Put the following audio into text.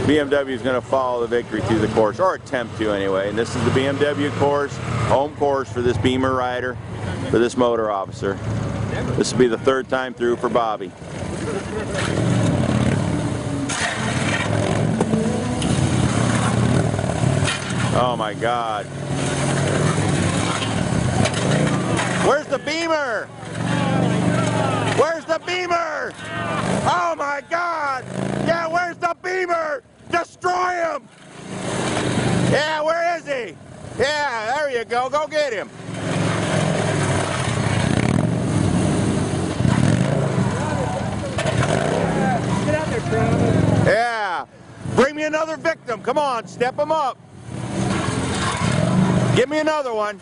BMW is going to follow the victory through the course, or attempt to anyway. And this is the BMW course, home course for this Beamer rider, for this motor officer. This will be the third time through for Bobby. Oh my God. Where's the Beamer? Where's the Beamer? Oh my God! Yeah, where's the Beamer? Destroy him! Yeah, where is he? Yeah, there you go. Go get him. Get out there, Travis. Yeah. Bring me another victim. Come on, step him up. Give me another one.